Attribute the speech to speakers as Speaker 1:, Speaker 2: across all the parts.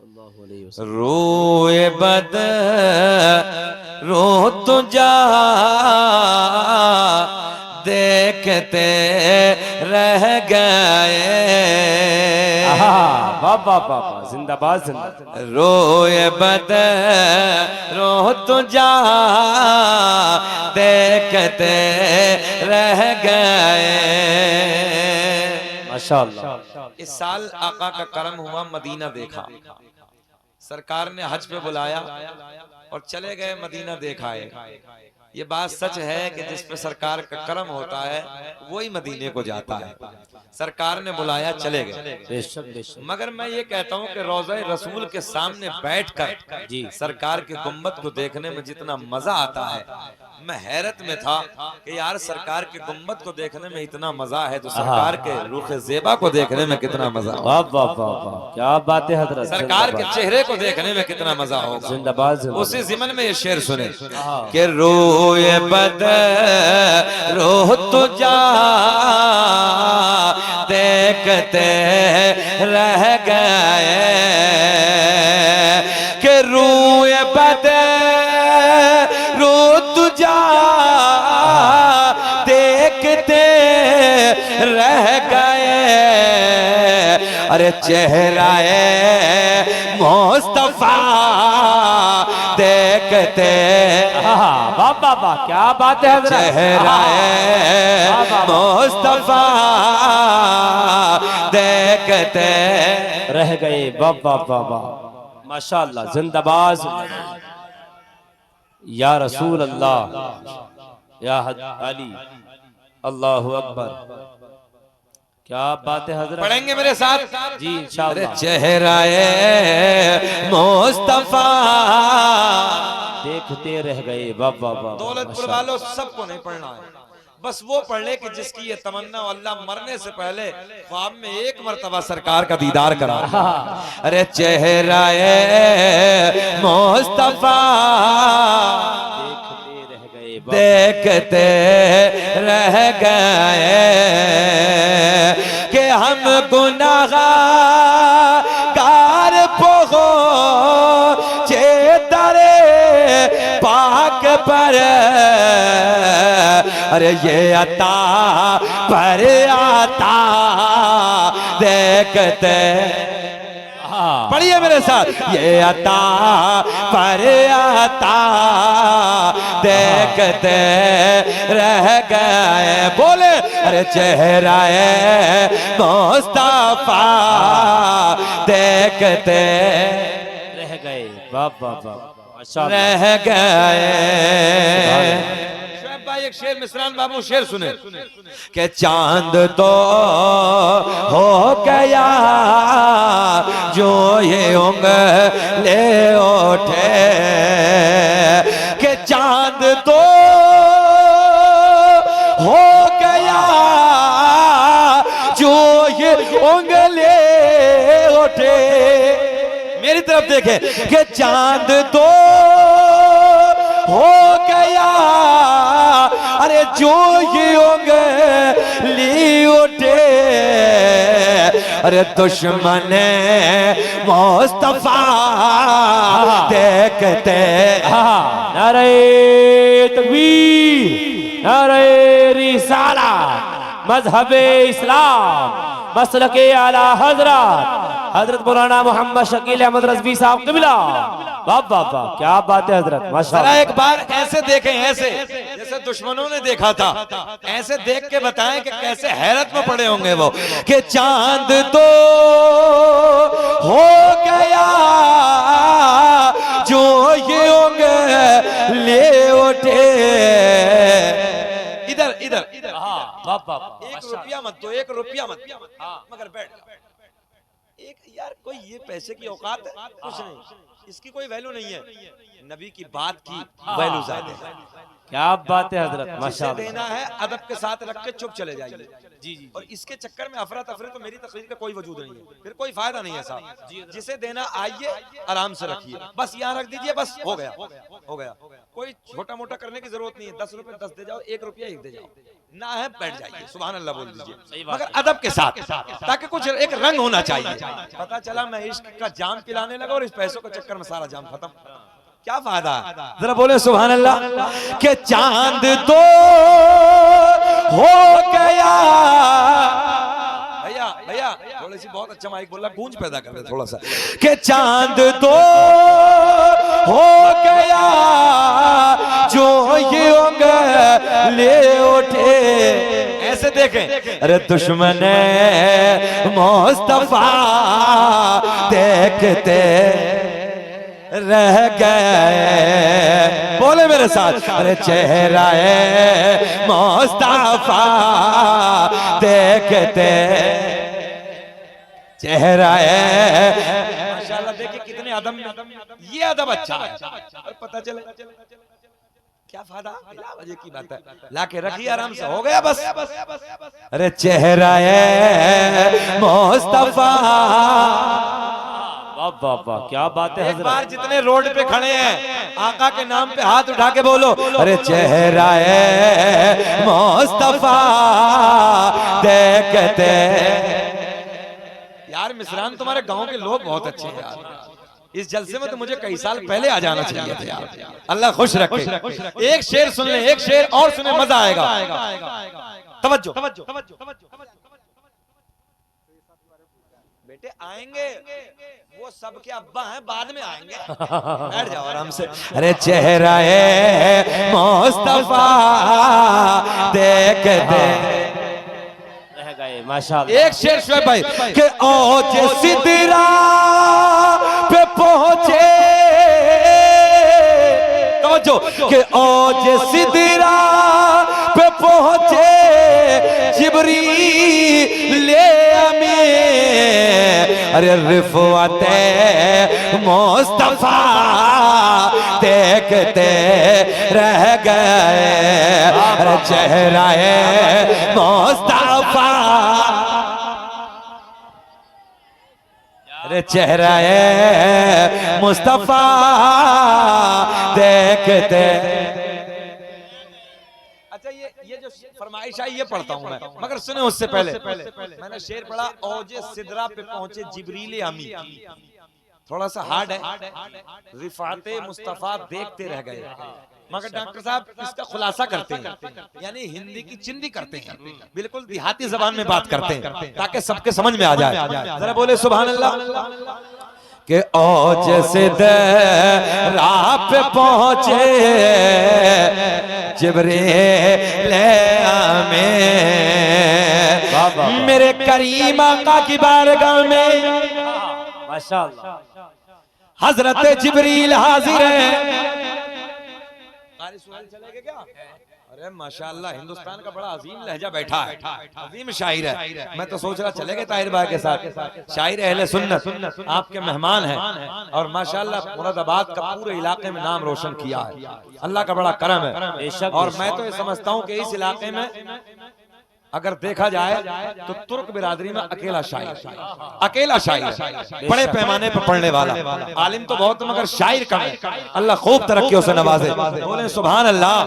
Speaker 1: रोए बद रो तुझा देखते रह गए।
Speaker 2: बाबा बाबा जिंदाबाद जिंदाबाद।
Speaker 1: रोए बद रो तुझा देखते रह गए।
Speaker 2: माशाअल्लाह।
Speaker 1: इस साल आका का करम हुआ, मदीना देखा, सरकार ने हज पे बुलाया और चले गए, मदीना देखाए। ये बात सच है कि जिस पे सरकार का करम होता है वही मदीने को जाता है। सरकार ने बुलाया, चले गए।
Speaker 2: बेशक बेशक।
Speaker 1: मगर मैं ये कहता हूँ कि रोज़े रसूल के सामने बैठकर
Speaker 2: जी
Speaker 1: सरकार के गुम्बद को देखने में जितना मजा आता है, मैं हैरत में था कि यार सरकार के गुम्बद को देखने में इतना मजा है तो सरकार के रुख ज़ेबा को देखने में कितना मजा होगा।
Speaker 2: वाह वाह वाह वाह, क्या बात है हजरत।
Speaker 1: सरकार के चेहरे को देखने में कितना मजा होगा।
Speaker 2: जिंदाबाद जिंदाबाद।
Speaker 1: उसी ज़िमन में ये शेर सुने कि रोए बद रो तुझा देखते रह गए। कि रोए बद रो तुझा देखते रह गए। अरे चेहराए मुस्तफा देखते,
Speaker 2: वाह वाह वाह, क्या बात है हजरत।
Speaker 1: चेहराए मुस्तफा देखते
Speaker 2: रह गए। वाह वाह वाह वाह, माशाअल्लाह जिंदाबाद जिंदाबाद। या रसूल अल्लाह या अली, अल्लाह अकबर, क्या बात है हजरत।
Speaker 1: पढ़ेंगे मेरे साथ
Speaker 2: जी इंशाअल्लाह।
Speaker 1: चेहराए मुस्तफा
Speaker 2: देखते रह गए। वाह वाह वाह।
Speaker 1: दौलतपुर वालों सबको नहीं पढ़ना है, बस वो पढ़ ले कि जिसकी ये तमन्ना अल्लाह मरने से पहले ख्वाब में एक मर्तबा सरकार का दीदार करा। अरे चेहराए मुस्तफा देखते रह गए। कि हम गुनाहगार पहुंचे दरे पाक पर। अरे ये अता पर आता देखते, पढ़िए मेरे साथ, ये अता पर आता देखते रह गए। बोले अरे चेहराए मुस्तफा देखते
Speaker 2: रह गए। वाह वाह वाह,
Speaker 1: रह गए। एक शेर मिसरान बाबू शेर सुने कि चांद तो हो गया जो ये उंगले उठे। कि चांद तो हो गया जो ये उंगले उठे। मेरी तरफ देखे कि चांद तो हो गया, अरे जो ये उंगली उठे। अरे दुश्मन मुस्तफा देखते,
Speaker 2: नारे तकबीर, नारे रिसाला, मजहबे इस्लाम, मसलके आला हजरत हजरत मौलाना मोहम्मद शकील अहमद रज़वी साहब क़िबला। वाह वाह वाह, क्या बात है हजरत, माशाअल्लाह।
Speaker 1: एक बार ऐसे देखें, ऐसे जैसे दुश्मनों ने देखा था, ऐसे देख के बताएं कि कैसे हैरत में पड़े होंगे वो। कि चांद तो हो गया जो ये उंगली उठे। इधर इधर
Speaker 2: वाह वाह,
Speaker 1: एक रुपया मत दो, एक रुपया मत, मगर बैठ एक यार, कोई ये पैसे की औकात है? कुछ नहीं, इसकी कोई वैल्यू नहीं है। नबी की बात की वैल्यू ज्यादा है।
Speaker 2: क्या बात है हजरत,
Speaker 1: जिसे
Speaker 2: माशाल्लाह।
Speaker 1: देना है अदब के साथ रख के चुप चले जाइए।
Speaker 2: जी जी
Speaker 1: और इसके चक्कर में अफरा तफरी तो मेरी तकरीर का कोई वजूद नहीं है, फिर कोई फायदा नहीं है साहब। जिसे देना आइए आराम से रखिए, बस यहाँ रख दीजिए, बस हो गया हो गया। कोई छोटा मोटा करने की जरूरत नहीं है। 10 रुपए 10 दे जाओ, 1 रुपया 1 दे जाओ, ना है बैठ जाइए, सुभान अल्लाह बोल दीजिए, मगर अदब के साथ, ताकि कुछ एक रंग होना चाहिए। पता चला मैं इश्क का जाम पिलाने लगा और इस पैसों के चक्कर में सारा जाम खत्म, क्या फायदा। जरा बोले सुभान अल्लाह। के चांद दो हो गया, भैया भैया थोड़ी सी बहुत अच्छा माइक बोला, गूंज पैदा कर दे थोड़ा सा। के चांद दो हो गया जो ये ले उठे, ऐसे देखें। अरे दुश्मन मुस्तफा देखते रह गए, बोले मेरे साथ। अरे चेहरा मुस्तफा देखते चेहरा माशाल्लाह, देखिए कितने अदब में, ये अदब अच्छा है। और पता चले क्या फायदा, वजह की बात है, लाके रखिए आराम से, हो गया बस। अरे चेहरा मुस्तफा,
Speaker 2: वाह वाह, क्या बात है
Speaker 1: एक
Speaker 2: हजरत।
Speaker 1: बार जितने रोड पे खड़े हैं आका के नाम पे हाथ उठा के बोलो, अरे चेहरा मुस्तफा देखते। यार मिसरान तुम्हारे गांव के लोग बहुत अच्छे हैं यार, इस जलसे में तो मुझे कई साल पहले आ जाना चाहिए था यार। अल्लाह खुश रखे। एक शेर सुन ले, एक शेर और सुने, मजा आएगा। तवज्जो बेटे, आएंगे वो सबके अब्बा हैं, बाद में आएंगे, बैठ जाओ आराम से। अरे चेहरा मुस्तफा देखते
Speaker 2: रह गए, माशाल्लाह।
Speaker 1: एक शेर शुएब भाई के ओज सिदरा पे पहुंचे, तवज्जो, के ओज सिदरा पे पहुंचे जिब्रील अमीन, अरे रिफ़अत मुस्तफा देखते रह गए। अरे चेहरा मुस्तफा, अरे चेहरा मुस्तफा देखते। अच्छा ये जो फरमाइश आई ये पढ़ता हूं मैं, मगर सुने उससे पहले मैंने शेर पढ़ा, औजे सिदरा पे पहुंचे जिब्रील अमी, थोड़ा सा हार्ड है। रिफाते मुस्तफा देखते रह गए, मगर डॉक्टर साहब इसका खुलासा करते हैं, यानी हिंदी की चिंदी करते हैं, बिल्कुल देहाती जबान में बात करते हैं ताकि सबके समझ में आ जाए। जरा बोले सुभान अल्लाह। के औज सिदरा पे पहुंचे जिब्रील अमीन, मेरे करीम आका की बारगाह में
Speaker 2: माशाल्लाह।
Speaker 1: हजरत जिब्रील हाजिर है। चलेगा क्या? अरे माशाल्लाह, हिंदुस्तान का बड़ा अजीम लहजा बैठा है, अजीम शायर है। मैं तो सोच रहा चलेंगे ताहिर भाई के साथ, शायर अहले सुन्नत आपके मेहमान हैं, और माशाल्लाह मुरादाबाद का पूरे इलाके में नाम रोशन किया है, अल्लाह का बड़ा करम है। और मैं तो ये समझता हूँ कि इस इलाके में अगर देखा जाए तो तुर्क बिरादरी में अकेला शायर, बड़े पैमाने पर पढ़ने वाला, आलिम तो बहुत मगर शायर कम है। अल्लाह खूब तरक्कियों से नवाजे, बोले सुभान अल्लाह।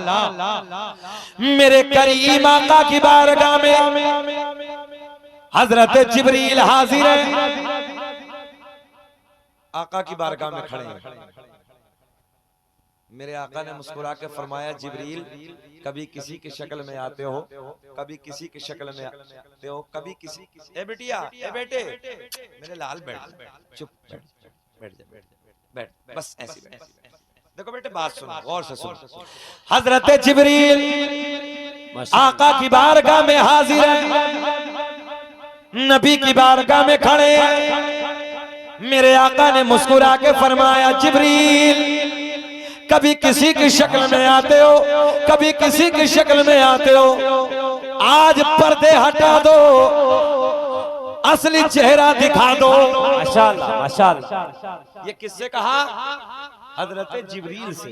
Speaker 1: मेरे करीम आका की बारगाह में हजरत जिब्रील हाजिर है, आका की बारगाह में खड़े हैं। मेरे आका ने मुस्कुरा के फरमाया, जिब्रील कभी किसी की शक्ल में आते हो, कभी किसी की शक्ल में आते हो, कभी किसी, ए बेटिया, ए बेटे, मेरे लाल बैठ, चुप बैठ, बस ऐसी बैठ। देखो बेटे बात सुनो, गौर से सुनो। हजरत जिब्रील आका की बारगाह में हाजिर है, नबी की बारगाह में खड़े हैं। मेरे आका ने मुस्कुरा के फरमाया, जिब्रील कभी किसी की शक्ल में आते हो, कभी किसी की शक्ल में आते हो, आज पर्दे हटा दो, असली चेहरा दिखा दो।
Speaker 2: माशाल्लाह माशाल्लाह।
Speaker 1: ये किससे कहा? हजरत जिब्रील से।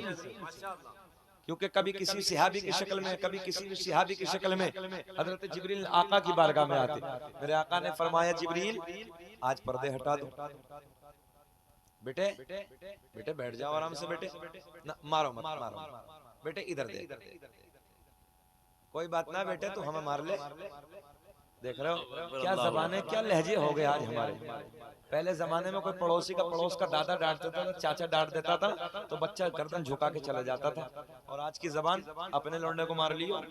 Speaker 1: क्योंकि कभी किसी सिहाबी की शक्ल में, कभी किसी भी सिहाबी की शक्ल में हजरत जिब्रील आका की बारगाह में आते। मेरे आका ने फरमाया जिब्रील आज पर्दे हटा दो, बेटे बेटे बैठ जाओ आराम से, बेटे ना मारो मत, मारो बेटे, इधर देख, कोई बात ना बेटे तू हमें मार ले। देख रहे हो क्या जबाने, क्या लहजे हो गए आज हमारे। पहले जमाने में कोई पड़ोसी का, पड़ोस का दादा डांट देता था, चाचा डांट देता था तो बच्चा गर्दन झुका के चला जाता था, और आज की जबान अपने लौंडे को मार लियो,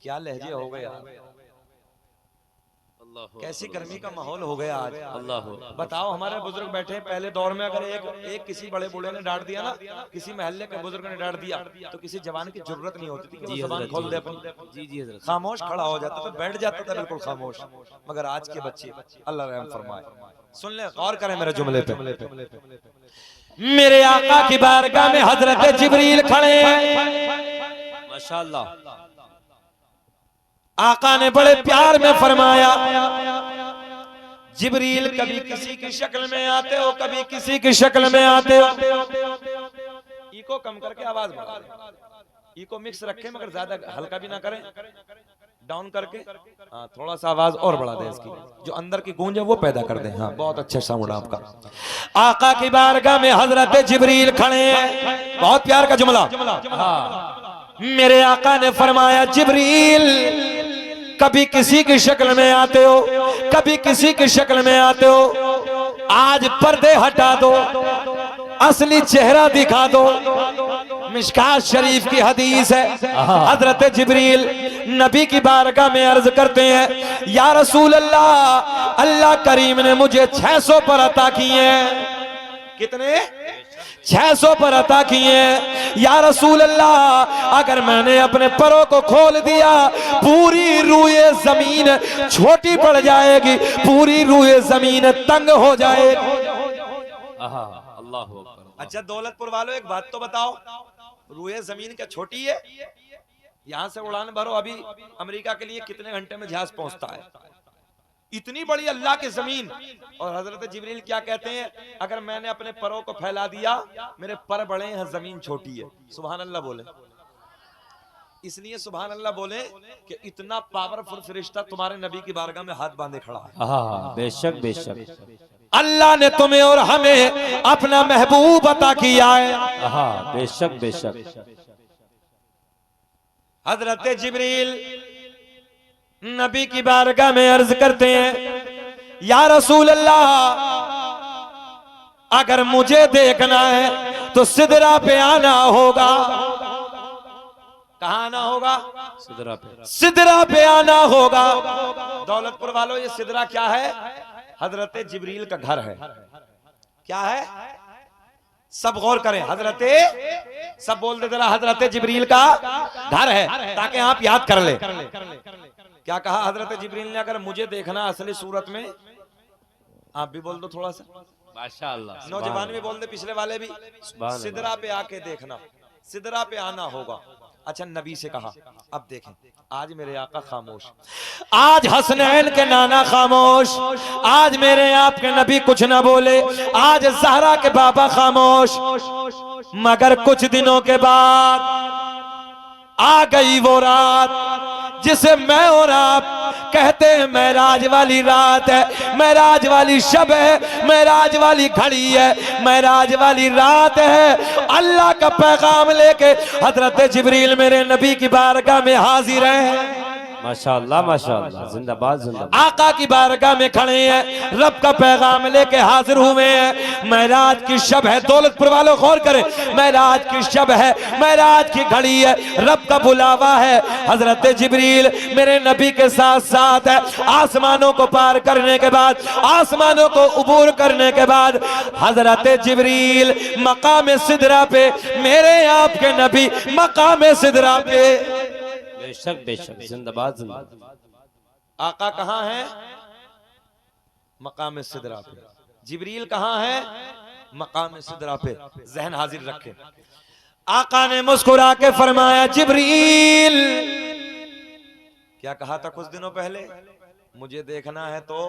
Speaker 1: क्या लहजे हो गए आज। कैसी गर्मी का माहौल हो गया आज। अल्लाह बताओ, हमारे बुजुर्ग बैठे पहले दौर में, अगर एक किसी बड़े बूढ़े ने डांट दिया ना, किसी मोहल्ले के बुजुर्ग ने डांट दिया तो किसी जवान की जरूरत नहीं होती थी कि वो जबान खोल दे अपनी। जी जी हजरत, खामोश खड़ा हो जाता था, बैठ जाता था बिल्कुल खामोश। मगर आज के बच्चे, अल्लाह रहम फरमाए, सुन ले, गौर करें मेरे जुमले पे। मेरे आका की बारगाह में हजरत जिब्रील खड़े हैं, माशाअल्लाह। आका ने बड़े प्यार में फरमाया जिब्रील कभी किसी की शक्ल में आते हो, कभी किसी की शक्ल में आते हो। इको कम करके आवाज बढ़ा दें, इको मिक्स रखें मगर ज्यादा हल्का भी ना करें, डाउन करके हाँ थोड़ा सा आवाज और बढ़ा दें, इसकी जो अंदर की गूंज है वो पैदा कर दें। हाँ बहुत अच्छा साउंड आपका। आका की बारगाह में हजरत जिब्रील खड़े हैं, बहुत प्यार का जुमला। हाँ मेरे आका ने फरमाया जिब्रील कभी किसी की शक्ल में आते हो, कभी किसी की शक्ल में आते हो, आज पर्दे हटा दो, असली चेहरा दिखा दो। मिशकात शरीफ की हदीस है, हजरत जिब्रील नबी की बारगाह में अर्ज करते हैं या रसूल अल्लाह, अल्लाह करीम ने मुझे 600 पर अता किए हैं। कितने? 600 पर अता किए। या रसूल अल्लाह अगर मैंने अपने परों को खोल दिया पूरी रूए जमीन छोटी पड़ जाएगी, पूरी रूए जमीन तंग हो जाएगी। अच्छा दौलतपुर वालों एक बात तो बताओ, रूए जमीन क्या छोटी है? यहां से उड़ान भरो, अभी अमेरिका के लिए कितने घंटे में जहाज पहुंचता है? इतनी बड़ी अल्लाह की जमीन। और हजरत जिब्रील क्या कहते हैं, अगर मैंने अपने परों को फैला दिया, मेरे पर बड़े हैं, जमीन छोटी है। सुभान अल्लाह बोले, इसलिए सुभान अल्लाह बोले कि इतना पावरफुल फरिश्ता तुम्हारे नबी की बारगाह में हाथ बांधे खड़ा है।
Speaker 2: बेशक बेशक,
Speaker 1: अल्लाह ने तुम्हें और हमें अपना महबूब अता किया है।
Speaker 2: बेशक बेशक।
Speaker 1: हजरत जिब्रील नबी की बारगाह में अर्ज करते हैं या रसूल अल्लाह अगर मुझे देखना है तो सिदरा पे आना होगा। कहाँ आना होगा?
Speaker 2: सिदरा पे,
Speaker 1: सिदरा पे आना होगा। दौलतपुर वालों ये सिदरा क्या है? हजरत जिब्रील का घर है। क्या है? सब गौर करें, हजरत, सब बोल दे जरा, हजरत जिब्रील का घर है, ताकि आप याद कर ले। क्या कहा हजरत जिब्रील ने? अगर मुझे देखना असली सूरत में, आप भी बोल दो थोड़ा सा,
Speaker 2: माशाअल्लाह।
Speaker 1: नौजवान भी बोल दे, पिछले वाले भी, सिदरा पे आके देखना, सिदरा पे आना होगा। अच्छा नबी से कहा। अब देखें, आज मेरे आका खामोश, आज हसनैन के नाना खामोश, आज मेरे आपके नबी कुछ ना बोले, आज ज़हरा के बाबा खामोश। मगर कुछ दिनों के बाद आ गई वो रात जिसे मैं और आप कहते हैं मेराज वाली रात है, मेराज वाली शब है, मेराज वाली घड़ी है, मेराज वाली रात है। अल्लाह का पैगाम लेके हजरत जिब्रील मेरे नबी की बारगाह में हाजिर है।
Speaker 2: माशाअल्लाह माशाअल्लाह, जिंदाबाद जिंदाबाद।
Speaker 1: आका की बारगाह में खड़े हैं, रब का पैगाम लेके हाजिर हुए हैं। मेराज की शब है, दौलतपुर वालों गौर करें, मेराज की शब है, मेराज की घड़ी है, रब का बुलावा है। हजरत जिब्रील मेरे नबी के साथ साथ है। आसमानों को पार करने के बाद, आसमानों को उबूर करने के बाद हजरत जिब्रील मकाम सिदरा पे, मेरे आपके नबी मकाम सिदरा पे।
Speaker 2: बेशक बेशक, जिंदाबाद जिंदाबाद।
Speaker 1: आका कहाँ है? मकाम सिदरा पे। जिब्रील कहाँ है? मकाम सिदरा पे। जहन हाजिर रखे। आका ने मुस्कुरा के फरमाया जिब्रील, क्या कहा था कुछ दिनों पहले? मुझे देखना है तो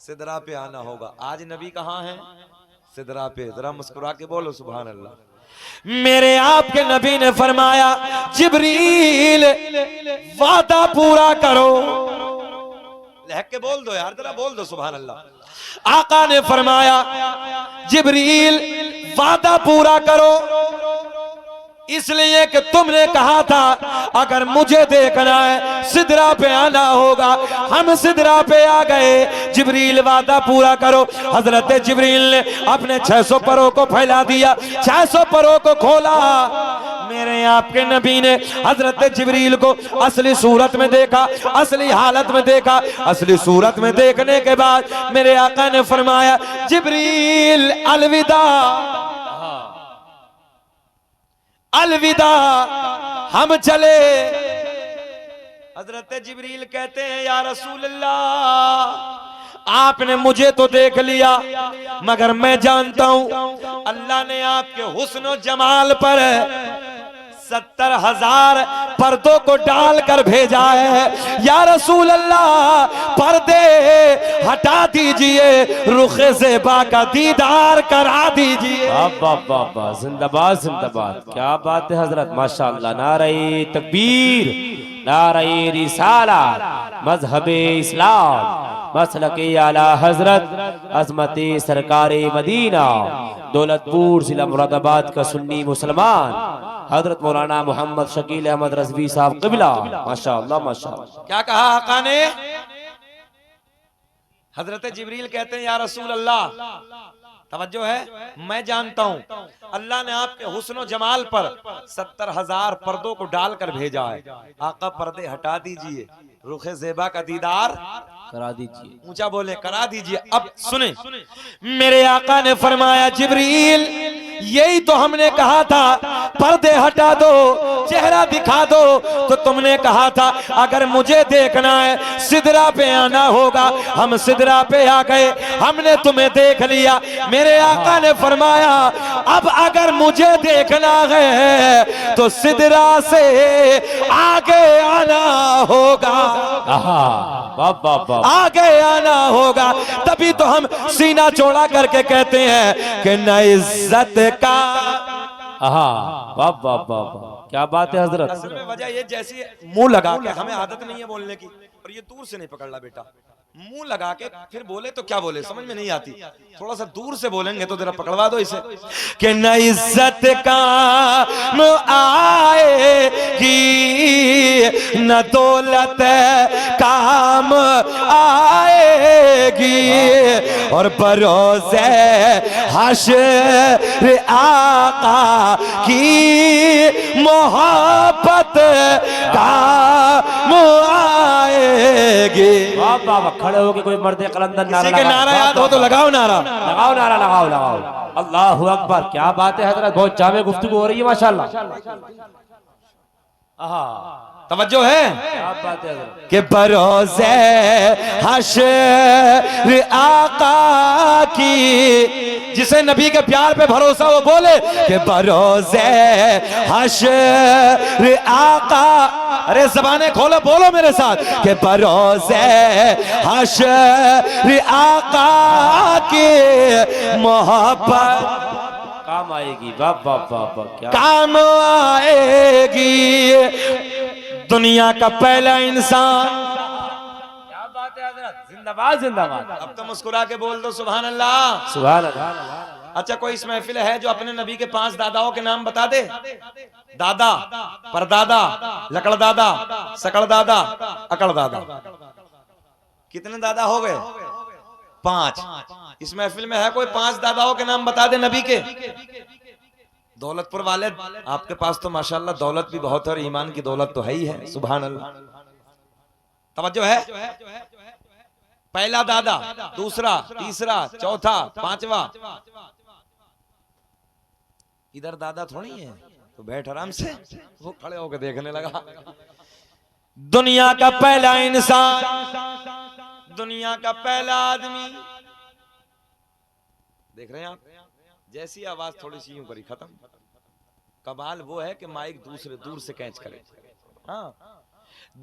Speaker 1: सिदरा पे आना होगा। आज नबी कहाँ है? सिदरा पे, जरा मुस्कुरा के बोलो सुभान अल्लाह।
Speaker 2: मेरे आपके नबी ने फरमाया जिब्रील वादा पूरा करो।
Speaker 1: लहक के बोल दो यार, जरा बोल दो सुभान अल्लाह।
Speaker 2: आका ने फरमाया जिब्रील वादा पूरा करो, इसलिए कि तुमने कहा था अगर मुझे देखना है सिदरा पे आना होगा। हम सिदरा पे आ गए, जिब्रील वादा पूरा करो। हजरत जिब्रील ने अपने 600 परों को फैला दिया, 600 परों को खोला। मेरे आपके नबी ने हजरत जिब्रील को असली सूरत में देखा, असली हालत में देखा। असली सूरत में देखने के बाद मेरे आका ने फरमाया जिब्रील अलविदा, अलविदा, हम चले। हजरत जिब्रील कहते हैं या रसूल अल्लाह, आपने मुझे तो देख लिया मगर मैं जानता हूं अल्लाह ने आपके हुस्न और जमाल पर 70,000 पर्दों को डालकर भेजा है। या रसूल अल्लाह, पर्दे हटा दीजिए, रुखे ज़ेबा का दीदार करा दीजिए। अब्बा जिंदाबाद जिंदाबाद, क्या बात है हजरत, माशाअल्लाह। नारे तकबीर, नारे रिसालत, मजहबे इस्लाम, मसलके आला हजरत अजमती सरकारे मदीना, दौलतपुर जिला मुरादाबाद का सुन्नी मुसलमान हजरत मौलाना मोहम्मद शकील अहमद रज़वी साहब क़िबला, माशाअल्लाह माशाअल्लाह।
Speaker 1: क्या कहा आका ने? हजरत जिब्रील कहते हैं या रसूल अल्लाह, तवज्जो है, मैं जानता हूं अल्लाह ने आपके हुस्न जमाल पर 70,000 पर्दों को डालकर भेजा है। आका पर्दे हटा दीजिए, रुखे ज़ेबा का दीदार
Speaker 2: करा दीजिए।
Speaker 1: ऊंचा बोले करा दीजिए। अब सुने,
Speaker 2: मेरे आका ने फरमाया जिब्रील यही तो हमने कहा था, पर्दे हटा दो, चेहरा दिखा दो। तो तुमने कहा था अगर मुझे देखना है सिदरा पे आना होगा। हम सिदरा पे आ गए, हमने तुम्हें देख लिया। मेरे आका ने फरमाया अब अगर मुझे देखना है तो सिदरा से आगे आना होगा। आगे आना होगा, तभी तो हम सीना चौड़ा करके कहते हैं कि न इज्जत का। वाह वाह वाह, क्या बात है हजरत।
Speaker 1: असल में वजह ये जैसी मुंह लगा के, हमें आदत नहीं है बोलने की, और ये दूर से नहीं पकड़ ला बेटा, मुंह लगा के फिर बोले तो क्या बोले समझ में नहीं आती, थोड़ा सा दूर से बोलेंगे तो जरा पकड़वा दो इसे।
Speaker 2: कि न इज्जत काम आएगी, न दौलत काम आएगी, और बरोज़े हश्र आका की मोहब्बत काम आएगी। वाह वाह, खड़े होके कोई मर्द कलंदर नारा,
Speaker 1: किसी के नारा याद हो तो लगाओ नारा,
Speaker 2: लगाओ नारा, लगाओ लगाओ। अल्लाहु अकबर, क्या बात है हजरत, बहुत जामे गुफ्तगू हो रही है माशाल्लाह।
Speaker 1: तवज्जो है,
Speaker 2: क्या बात है हजरत।
Speaker 1: कि बरोज़े हश्र आका की, जिसे नबी के प्यार पे भरोसा वो बोले कि बरोज़े हश्र आका। अरे ज़बाने खोलो, बोलो मेरे साथ कि बरोज़े हश्र आका की मोहब्बत
Speaker 2: काम आएगी। वाह वाह वाह वाह, क्या
Speaker 1: काम आएगी। दुनिया का पहला इंसान।
Speaker 2: क्या बात है हजरत, जिंदाबाद जिंदाबाद।
Speaker 1: अब तो मुस्कुरा के बोल दो सुभान अल्लाह।
Speaker 2: सुभान अल्लाह।
Speaker 1: अच्छा, कोई इस महफिल है जो अपने नबी के 5 दादाओं के नाम बता दे? दादा, परदादा, लकड़ दादा, सकड़ दादा, अकड़ दादा। कितने दादा हो गए? 5। इस महफिल में है कोई 5 दादाओं के नाम बता दे नबी के? दौलतपुर वाले, आपके पास तो माशाल्लाह दौलत भी बहुत है और ईमान की दौलत तो है ही है, सुभान अल्लाह। तवज्जो है, पहला दादा, दूसरा, तीसरा, चौथा, 5वां। इधर दादा थोड़ी है, तो बैठ आराम से। वो खड़े होकर देखने लगा।
Speaker 2: दुनिया का पहला इंसान,
Speaker 1: दुनिया का पहला आदमी। देख रहे हैं आप, जैसी आवाज थोड़ी सी यूं करी, खत्म। कमाल वो है कि माइक दूर से कैच करे। हाँ,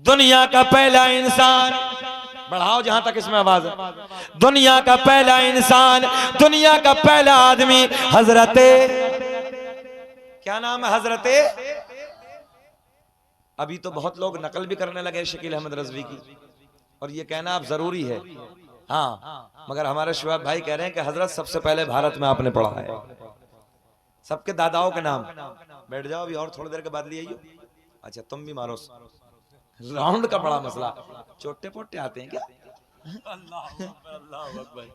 Speaker 2: दुनिया का पहला इंसान
Speaker 1: बढ़ाओ जहां तक इसमें आवाज है। दुनिया का पहला इंसान, दुनिया का पहला आदमी हजरते, क्या नाम है? हजरते। अभी तो बहुत लोग नकल भी करने लगे शकील अहमद रजवी की, और ये कहना अब जरूरी है। हाँ, मगर हमारे शुआब भाई कह रहे हैं कि हजरत सबसे पहले भारत में आपने पढ़ा है। सबके दादाओं के नाम। बैठ जाओ, अभी और थोड़ी देर के बाद ले आइयो। अच्छा तुम भी मारो, राउंड का बड़ा मसला। छोटे पोटे आते हैं क्या? अल्लाह अकबर।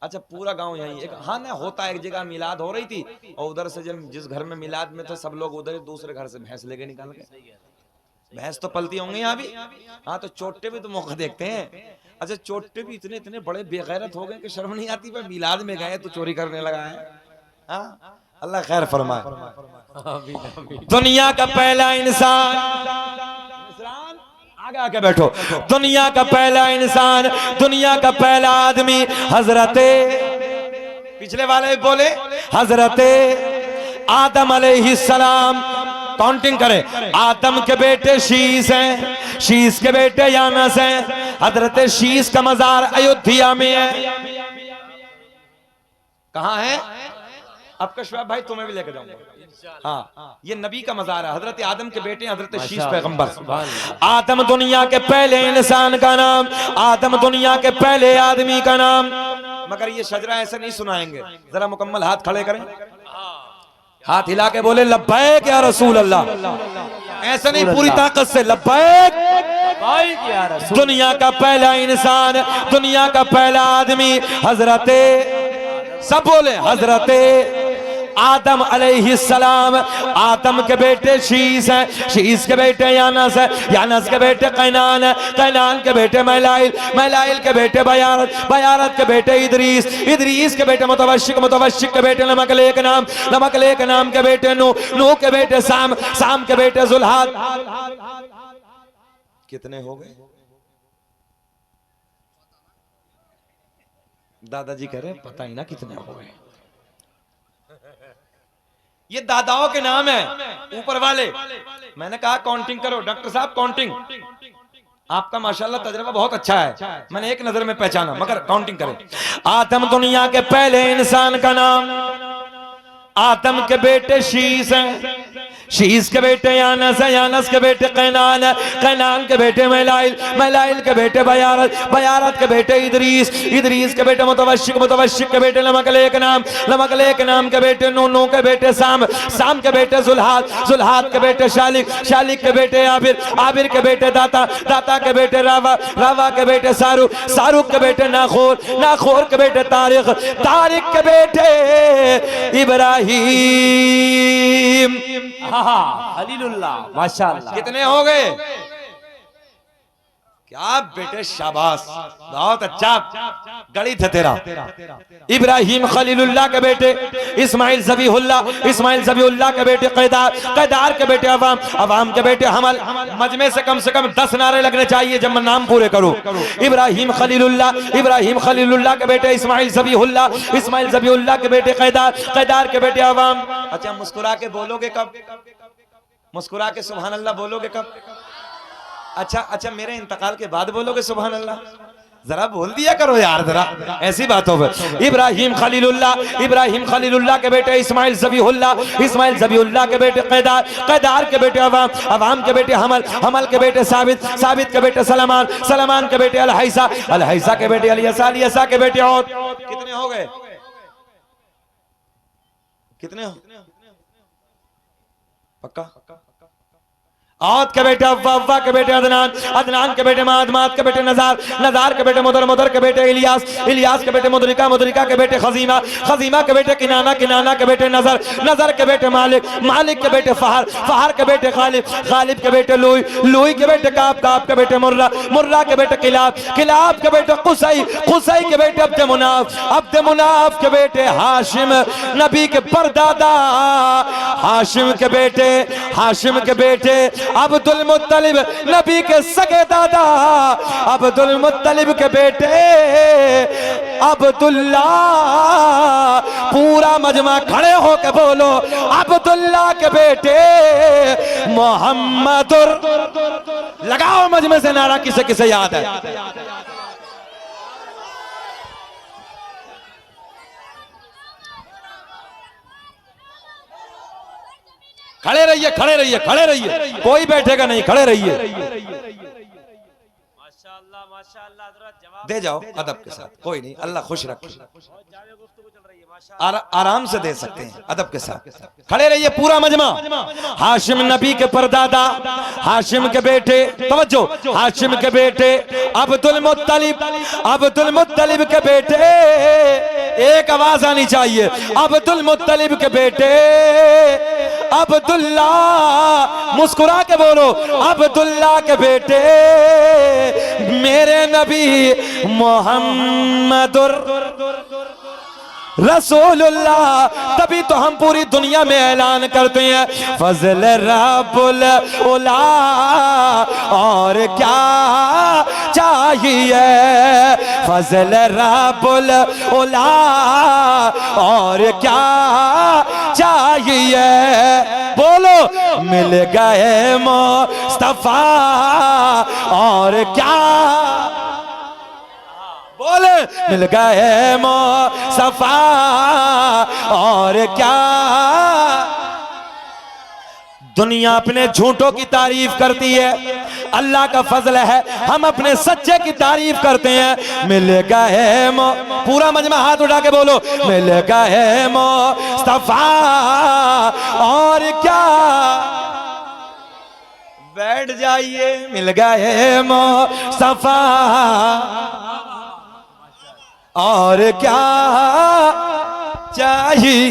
Speaker 1: अच्छा पूरा गांव यही एक, हाँ ना, होता है। एक जगह मिलाद हो रही थी और उधर से जब जिस घर में मिलाद में थे सब लोग उधर दूसरे घर से भैंस लेके निकाल के, भैंस तो पलती होंगी यहाँ भी। हाँ तो चोटे भी तो मौका देखते हैं। अच्छा चोटे भी इतने इतने बड़े बेगैरत हो गए कि शर्म नहीं आती, पर मिलाद में गए तो चोरी करने लगा है। हाँ अल्लाह खैर फरमाए। दुनिया का पहला इंसान, आगे आके बैठो। दुनिया का पहला इंसान, दुनिया का पहला आदमी हजरते, पिछले वाले बोले हजरते आदम अलैहिस्सलाम। काउंटिंग करें। आदम के बेटे शीस हैं, शीस के बेटे यानस हैं। हजरत शीस का मजार अयोध्या में है। कहां है? आपका शुआब भाई तुम्हें भी लेकर जाऊंगा। हाँ ये नबी का मजार है। हजरत आदम के बेटे हजरत शीस पैगंबर। आदम दुनिया के पहले इंसान का नाम, आदम दुनिया के पहले आदमी का नाम। मगर ये शजरा ऐसे नहीं सुनाएंगे, जरा मुकम्मल हाथ खड़े करें, हाथ हिला के बोले लब्बैक या रसूल अल्लाह। ऐसा नहीं, पूरी ताकत से लब्बैक या रसूल। दुनिया का पहला इंसान, दुनिया का पहला आदमी हजरते, सब बोले हजरते आदम अलैहिस्सलाम। आदम के बेटे शीस हैं, शीस के बेटे यानस है, यानस के बेटे कैनान है, कैनान के बेटे मैलाइल, मैलाइल के बेटे बयारत, बयारत के बेटे इदरीस, इदरीस के बेटे मुतवश्शिक, मुतवश्शिक के बेटे नमकलेक नाम, नमकलेक नाम के बेटे नूह, नूह के बेटे साम, साम के बेटे जुल्हाद। कितने हो गए? दादाजी कह रहे पता ही ना कितने हो गए। ये दादाओं के नाम है ऊपर वाले। मैंने कहा काउंटिंग करो। डॉक्टर साहब काउंटिंग, आपका माशाल्लाह तजर्बा बहुत अच्छा है, मैंने एक नजर में पहचाना, मगर काउंटिंग करें। आदम दुनिया के पहले इंसान का नाम, आदम के बेटे शीस हैं, शीस के बेटे यानस है, यानस के बेटे कैनान है, कैनान के बेटे मैलाइल, मैलाइल के बेटे बयारत, बयारत के बेटे इदरीस, इदरीस के बेटे मुतवश्शिक, मुतवश्शिक के बेटे नमकलेक नाम, नमकलेक नाम के बेटे नूह, नूह के बेटे साम, साम के बेटे जुल्हाद, जुल्हाद के बेटे शालिक, शालिक के बेटे आबिर, आबिर के बेटे दाता, दाता के बेटे रावा, रावा के बेटे सारुक, सारुक के बेटे नाखोर, नाखोर के बेटे तारिक, तारिक के बेटे इब्राहिम। खलीलुल्लाह। माशाअल्लाह। कितने हो गए? क्या बेटे शाबाश, बहुत अच्छा गणित है तेरा। इब्राहिम खलीलुल्लाह के बेटे इस्माइल ज़बीहुल्लाह, इस्माइल ज़बीहुल्लाह के बेटे कैदार, कैदार के बेटे अवाम, अवाम के बेटे हमल। मजमे से कम 10 नारे लगने चाहिए जब मैं नाम पूरे करूं। इब्राहिम खलीलुल्लाह, इब्राहिम खलीलुल्लाह के बेटे इस्माइल ज़बीहुल्लाह, इस्माइल ज़बीहुल्लाह के बेटे कैदार, कैदार के बेटे अवाम। अच्छा मुस्कुरा के बोलोगे कब? मुस्कुरा के सुभान अल्लाह बोलोगे कब? अच्छा अच्छा मेरे इंतकाल के बाद बोलोगे सुभान अल्लाह? जरा बोल दिया करो यार, जरा ऐसी बातों पर। इब्राहिम खलीलुल्लाह, इब्राहिम खलीलुल्लाह के बेटे इस्माइल ज़बीहुल्लाह, इस्माइल ज़बीहुल्लाह के बेटे कैदार, कैदार के बेटे अवाम, अवाम के बेटे हमल, हमल के बेटे साबित, साबित के बेटे सलमान, सलमान के बेटे अलहैसा, अलहैसा के बेटे अलियसा, अलियसा के बेटे और। कितने हो गए? कितने हो? पक्का? औद के बेटे अव्वा, अव्वा के बेटे अदनान, अदनान के बेटे माद, माद के बेटे नजार, नजार के बेटे मुदर, मुदर के बेटे इलियास, इलियास के बेटे मुदरिका, मुदरिका के बेटे खजीमा, खजीमा के बेटे किनाना, किनाना के बेटे नजर, नजर के बेटे मालिक, मालिक के बेटे फहर, फहर के बेटे खालिब, खालिब के बेटे लुई, लुई के बेटे काब, काब के बेटे मुर्रा, मुर्रा के बेटे किलाब, किलाब के बेटे कुसई, कुसई के बेटे अब्द मुनाफ, अब्द मुनाफ के बेटे हाशिम, नबी के परदादा हाशिम के बेटे, हाशिम के बेटे अब्दुल मुत्तलिब, नबी के सगे दादा अब्दुल मुत्तलिब के बेटे अब्दुल्ला, पूरे
Speaker 2: पूरा मजमा खड़े होकर बोलो अब्दुल्ला के बेटे मोहम्मदुर। लगाओ मजमे से नारा, किसे किसे याद है? खड़े रहिए, खड़े रहिए, खड़े रहिए, कोई बैठेगा नहीं, खड़े रहिए।
Speaker 3: माशाअल्लाह माशाअल्लाह हजरत जवाब
Speaker 1: दे जाओ अदब के साथ, कोई नहीं, अल्लाह खुश रखे। आराम से दे सकते हैं अदब के साथ। खड़े रहिए पूरा मजमा। हाशिम नबी के परदादा, हाशिम के बेटे, तवज्जो, हाशिम के बेटे अब्दुल मुत्तलिब, अब्दुल मुत्तलिब के बेटे, एक आवाज आनी चाहिए, अब्दुल मुत्तलिब के बेटे अब्दुल्ला। मुस्कुरा के बोलो अब्दुल्ला के बेटे मेरे नबी मोहम्मदुर रसूलुल्लाह। तभी तो हम पूरी दुनिया में ऐलान करते हैं फजल रब्बुल उला, और क्या चाहिए? फजल रब्बुल उला, और क्या चाहिए? बोलो मिल गए मुस्तफा, और क्या? बोले मिल गए मुस्तफा, और क्या? दुनिया अपने झूठों की तारीफ करती है, अल्लाह का फजल है हम अपने सच्चे की तारीफ करते हैं। मिल गए पूरा मजमा हाथ उठा के बोलो मिल गए मुस्तफा, और क्या? बैठ जाइए, मिल गए मुस्तफा, और क्या चाहिए?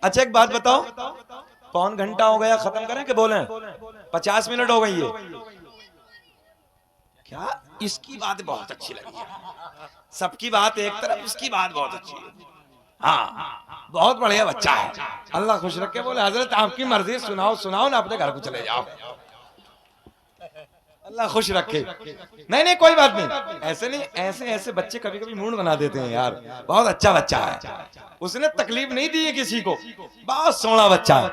Speaker 1: अच्छा एक बात बताओ, पौन घंटा हो गया, खत्म करें कि बोलें? 50 मिनट हो गई है क्या? इसकी बात बहुत अच्छी लगी है, सबकी बात एक तरफ, इसकी बात बहुत अच्छी है। हाँ बहुत बढ़िया बच्चा है, अल्लाह खुश रखे। बोले हजरत आपकी मर्जी, सुनाओ सुनाओ ना, अपने घर को चले जाओ, अल्लाह खुश रखे। नहीं नहीं कोई बात नहीं, ऐसे नहीं, ऐसे ऐसे बच्चे कभी कभी मूड बना देते हैं यार। बहुत अच्छा बच्चा है, उसने तकलीफ नहीं दी है किसी को, बहुत सोना बच्चा है।